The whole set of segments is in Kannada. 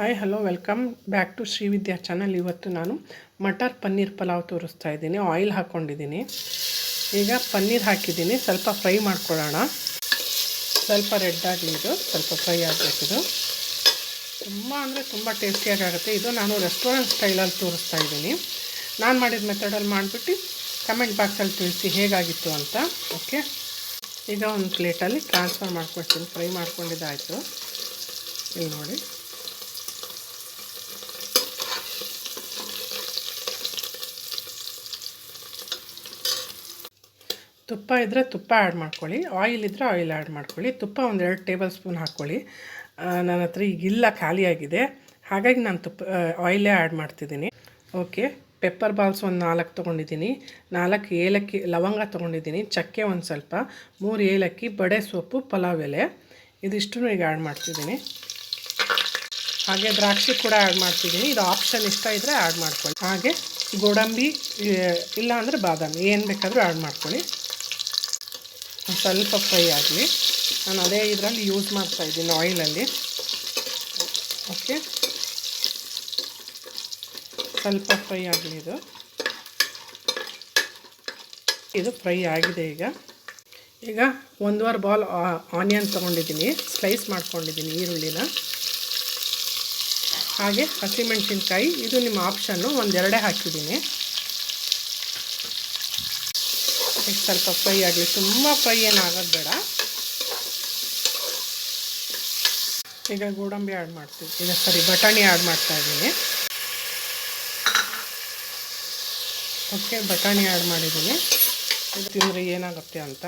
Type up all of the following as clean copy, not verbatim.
Hi hello welcome back to Srividya channel. ಇವತ್ತು ನಾನು ಮಟರ್ ಪನ್ನೀರ್ ಪಲಾವ್ ತೋರಿಸ್ತಾ ಇದ್ದೀನಿ. ಆಯಿಲ್ ಹಾಕ್ಕೊಂಡಿದ್ದೀನಿ. ಈಗ ಪನ್ನೀರ್ ಹಾಕಿದ್ದೀನಿ, ಸ್ವಲ್ಪ ಫ್ರೈ ಮಾಡ್ಕೊಳ್ಳೋಣ. ಸ್ವಲ್ಪ ರೆಡ್ ಆಗಲಿ, ಇದು ಸ್ವಲ್ಪ ಫ್ರೈ ಆಗಬೇಕಿದು. ತುಂಬ ಅಂದರೆ ತುಂಬ ಟೇಸ್ಟಿಯಾಗಿ ಆಗುತ್ತೆ. ಇದು ನಾನು ರೆಸ್ಟೋರೆಂಟ್ ಸ್ಟೈಲಲ್ಲಿ ತೋರಿಸ್ತಾ ಇದ್ದೀನಿ. ನಾನು ಮಾಡಿದ ಮೆಥಡಲ್ಲಿ ಮಾಡಿಬಿಟ್ಟು ಕಮೆಂಟ್ ಬಾಕ್ಸಲ್ಲಿ ತಿಳಿಸಿ ಹೇಗಾಗಿತ್ತು ಅಂತ. ಓಕೆ, ಈಗ ಒಂದು ಪ್ಲೇಟಲ್ಲಿ ಟ್ರಾನ್ಸ್ಫರ್ ಮಾಡ್ಕೊಳ್ತೀನಿ. ಫ್ರೈ ಮಾಡ್ಕೊಂಡಿದ್ದಾಯಿತು. ಇಲ್ಲಿ ನೋಡಿ, ತುಪ್ಪ ಇದ್ದರೆ ತುಪ್ಪ ಆ್ಯಡ್ ಮಾಡ್ಕೊಳ್ಳಿ, ಆಯಿಲ್ ಇದ್ದರೆ ಆಯಿಲ್ ಆ್ಯಡ್ ಮಾಡ್ಕೊಳ್ಳಿ. ತುಪ್ಪ ಒಂದು 2 ಟೇಬಲ್ ಸ್ಪೂನ್ ಹಾಕ್ಕೊಳ್ಳಿ. ನನ್ನ ಹತ್ರ ಈಗಿಲ್ಲ, ಖಾಲಿಯಾಗಿದೆ. ಹಾಗಾಗಿ ನಾನು ಆಯಿಲೇ ಆ್ಯಡ್ ಮಾಡ್ತಿದ್ದೀನಿ. ಓಕೆ, ಪೆಪ್ಪರ್ ಬಾಲ್ಸ್ ಒಂದು 4 ತೊಗೊಂಡಿದ್ದೀನಿ. 4 ಏಲಕ್ಕಿ ಲವಂಗ ತೊಗೊಂಡಿದ್ದೀನಿ, ಚಕ್ಕೆ ಒಂದು ಸ್ವಲ್ಪ, 3 ಏಲಕ್ಕಿ, ಬಡೆ ಸೊಪ್ಪು, ಪಲಾವ್ ಎಲೆ, ಇದಿಷ್ಟು ಈಗ ಆ್ಯಡ್ ಮಾಡ್ತಿದ್ದೀನಿ. ಹಾಗೆ ದ್ರಾಕ್ಷಿ ಕೂಡ ಆ್ಯಡ್ ಮಾಡ್ತಿದ್ದೀನಿ. ಇದು ಆಪ್ಷನ್, ಇಷ್ಟ ಇದ್ದರೆ ಆ್ಯಡ್ ಮಾಡ್ಕೊಳ್ಳಿ. ಹಾಗೆ ಗೋಡಂಬಿ ಇಲ್ಲ ಅಂದರೆ ಬಾದಾಮಿ, ಏನು ಬೇಕಾದರೂ ಆ್ಯಡ್ ಮಾಡ್ಕೊಳ್ಳಿ. ಸ್ವಲ್ಪ ಫ್ರೈ ಆಗಲಿ. ನಾನು ಅದೇ ಇದರಲ್ಲಿ ಯೂಸ್ ಮಾಡ್ತಾಯಿದ್ದೀನಿ, ಆಯಿಲಲ್ಲಿ. ಓಕೆ, ಸ್ವಲ್ಪ ಫ್ರೈ ಆಗಲಿ. ಇದು ಫ್ರೈ ಆಗಿದೆ. ಈಗ 1.5 ಬಾಲ್ ಆನಿಯನ್ ತೊಗೊಂಡಿದ್ದೀನಿ, ಸ್ಲೈಸ್ ಮಾಡ್ಕೊಂಡಿದ್ದೀನಿ ಈರುಳ್ಳಿನ. ಹಾಗೆ ಹಸಿಮೆಣಸಿನ್ಕಾಯಿ, ಇದು ನಿಮ್ಮ ಆಪ್ಷನ್ನು, 1-2 ಹಾಕಿದ್ದೀನಿ. ಸ್ವಲ್ಪ ಫ್ರೈ ಆಗಲಿ, ತುಂಬ ಫ್ರೈ ಏನಾಗೋದು ಬೇಡ. ಈಗ ಗೋಡಂಬಿ ಆ್ಯಡ್ ಮಾಡ್ತೀವಿ. ಬಟಾಣಿ ಆ್ಯಡ್ ಮಾಡ್ತಾಯಿದ್ದೀನಿ. ಓಕೆ, ಬಟಾಣಿ ಆ್ಯಡ್ ಮಾಡಿದ್ದೀನಿ. ಇದು ತಿಂದರೆ ಏನಾಗುತ್ತೆ ಅಂತ.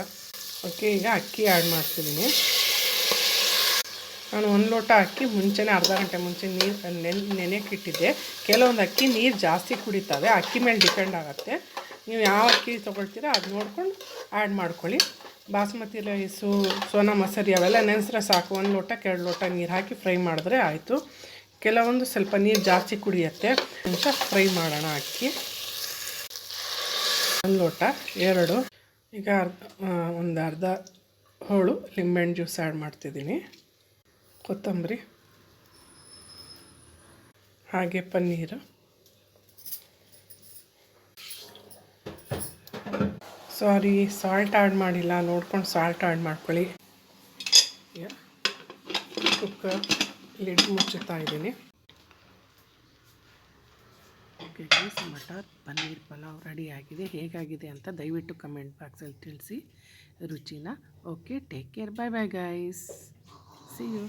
ಓಕೆ, ಈಗ ಅಕ್ಕಿ ಆ್ಯಡ್ ಮಾಡ್ತಿದ್ದೀನಿ. ನಾನು 1 ಲೋಟ ಅಕ್ಕಿ ಮುಂಚೆನೇ ಅರ್ಧ ಗಂಟೆ ಮುಂಚೆ ನೀರು ನೆನೆಯಕ್ಕೆ ಇಟ್ಟಿದ್ದೆ. ಕೆಲವೊಂದು ಅಕ್ಕಿ ನೀರು ಜಾಸ್ತಿ ಕುಡಿತವೆ, ಅಕ್ಕಿ ಮೇಲೆ ಡಿಪೆಂಡ್ ಆಗುತ್ತೆ. ನೀವು ಯಾವ ಅಕ್ಕಿ ತೊಗೊಳ್ತೀರ ಅದು ನೋಡ್ಕೊಂಡು ಆ್ಯಡ್ ಮಾಡ್ಕೊಳ್ಳಿ. ಬಾಸ್ಮತಿ ರೈಸು, ಸೋನಾ ಮಸೂರಿ ಅವೆಲ್ಲ ನೆನೆಸಿದ್ರೆ ಸಾಕು. 1 ಲೋಟಕ್ಕೆ 2 ಲೋಟ ನೀರು ಹಾಕಿ ಫ್ರೈ ಮಾಡಿದ್ರೆ ಆಯಿತು. ಕೆಲವೊಂದು ಸ್ವಲ್ಪ ನೀರು ಜಾಸ್ತಿ ಕುಡಿಯುತ್ತೆ. ನಿಮಿಷ ಫ್ರೈ ಮಾಡೋಣ. ಅಕ್ಕಿ 1 ಲೋಟ 2. ಈಗ ಒಂದು ಅರ್ಧ ಹೋಳು ಲಿಂಬೆಹಣ್ಣು ಜ್ಯೂಸ್ ಆ್ಯಡ್ ಮಾಡ್ತಿದ್ದೀನಿ. ಕೊತ್ತಂಬರಿ, ಹಾಗೆ ಪನ್ನೀರು. ಸಾರಿ, ಸಾಲ್ಟ್ ಆ್ಯಡ್ ಮಾಡಿಲ್ಲ, ನೋಡ್ಕೊಂಡು ಸಾಲ್ಟ್ ಆ್ಯಡ್ ಮಾಡ್ಕೊಳ್ಳಿ. ಕುಕ್ಕರ್ ಲಿಡ್ ಮುಚ್ಚುತ್ತಾ ಇದ್ದೀನಿ. ಓಕೆ ಗೈಸ್, ಮಟರ್ ಪನ್ನೀರ್ ಪಲಾವ್ ರೆಡಿಯಾಗಿದೆ. ಹೇಗಾಗಿದೆ ಅಂತ ದಯವಿಟ್ಟು ಕಮೆಂಟ್ ಬಾಕ್ಸಲ್ಲಿ ತಿಳಿಸಿ ರುಚಿನ. Okay, take care, bye bye guys, see you.